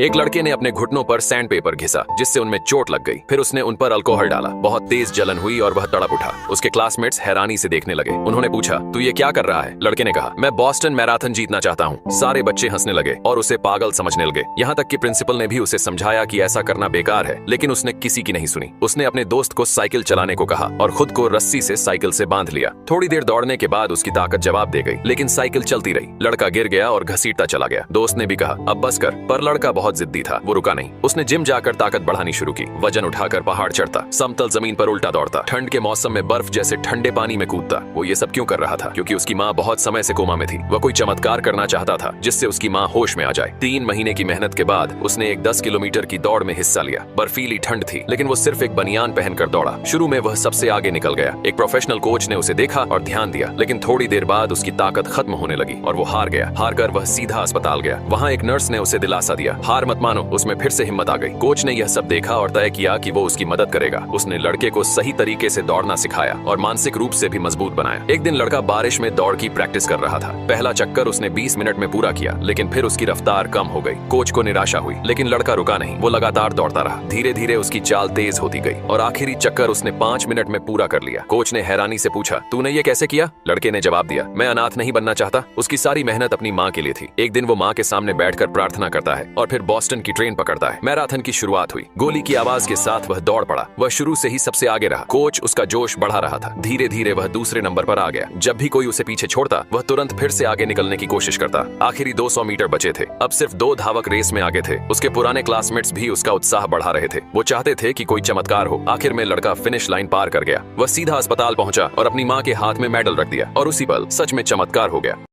एक लड़के ने अपने घुटनों पर सैंड पेपर घिसा जिससे उनमें चोट लग गई। फिर उसने उन पर अल्कोहल डाला। बहुत तेज जलन हुई और वह तड़प उठा। उसके क्लासमेट्स हैरानी से देखने लगे। उन्होंने पूछा, तू ये क्या कर रहा है? लड़के ने कहा, मैं बॉस्टन मैराथन जीतना चाहता हूँ। सारे बच्चे हंसने लगे और उसे पागल समझने लगे। यहाँ तक कि प्रिंसिपल ने भी उसे समझाया कि ऐसा करना बेकार है, लेकिन उसने किसी की नहीं सुनी। उसने अपने दोस्त को साइकिल चलाने को कहा और खुद को रस्सी से साइकिल से बांध लिया। थोड़ी देर दौड़ने के बाद उसकी ताकत जवाब दे गई, लेकिन साइकिल चलती रही। लड़का गिर गया और घसीटता चला गया। दोस्त ने भी कहा, अब बस कर, पर लड़का बहुत जिद्दी था। वो रुका नहीं। उसने जिम जाकर ताकत बढ़ानी शुरू की। वजन उठाकर पहाड़ चढ़ता, समतल जमीन पर उल्टा दौड़ता, ठंड के मौसम में बर्फ जैसे ठंडे पानी में कूदता। वो ये सब क्यों कर रहा था? क्योंकि उसकी माँ बहुत समय से कोमा में थी। वह कोई चमत्कार करना चाहता था जिससे उसकी माँ होश में आ जाए। 3 महीने की मेहनत के बाद उसने एक 10 किलोमीटर की दौड़ में हिस्सा लिया। बर्फीली ठंड थी, लेकिन वो सिर्फ एक बनियान पहनकर दौड़ा। शुरू में वह सबसे आगे निकल गया। एक प्रोफेशनल कोच ने उसे देखा और ध्यान दिया, लेकिन थोड़ी देर बाद उसकी ताकत खत्म होने लगी और वो हार गया। हारकर वह सीधा अस्पताल गया। वहाँ एक नर्स ने उसे दिलासा दिया, हार मत मानो। उसमें फिर से हिम्मत आ गई। कोच ने यह सब देखा और तय किया कि वो उसकी मदद करेगा। उसने लड़के को सही तरीके से दौड़ना सिखाया और मानसिक रूप से भी मजबूत बनाया। एक दिन लड़का बारिश में दौड़ की प्रैक्टिस कर रहा था। पहला चक्कर उसने 20 मिनट में पूरा किया, लेकिन फिर उसकी रफ्तार कम हो गई। कोच को निराशा हुई, लेकिन लड़का रुका नहीं। वो लगातार दौड़ता रहा। धीरे धीरे उसकी चाल तेज होती गई और आखिरी चक्कर उसने 5 मिनट में पूरा कर लिया। कोच ने हैरानी से पूछा, तूने ये कैसे किया? लड़के ने जवाब दिया, मैं अनाथ नहीं बनना चाहता। उसकी सारी मेहनत अपनी माँ के लिए थी। एक दिन वो माँ के सामने बैठकर प्रार्थना करता है और फिर बॉस्टन की ट्रेन पकड़ता है। मैराथन की शुरुआत हुई। गोली की आवाज के साथ वह दौड़ पड़ा। वह शुरू से ही सबसे आगे रहा। कोच उसका जोश बढ़ा रहा था। धीरे धीरे वह दूसरे नंबर पर आ गया। जब भी कोई उसे पीछे छोड़ता, वह तुरंत फिर से आगे निकलने की कोशिश करता। आखिरी 200 मीटर बचे थे। अब सिर्फ 2 धावक रेस में आगे थे। उसके पुराने क्लासमेट्स भी उसका उत्साह बढ़ा रहे थे। वो चाहते थे कि कोई चमत्कार हो। आखिर में लड़का फिनिश लाइन पार कर गया। वह सीधा अस्पताल पहुंचा और अपनी माँ के हाथ में मेडल रख दिया और उसी पल सच में चमत्कार हो गया।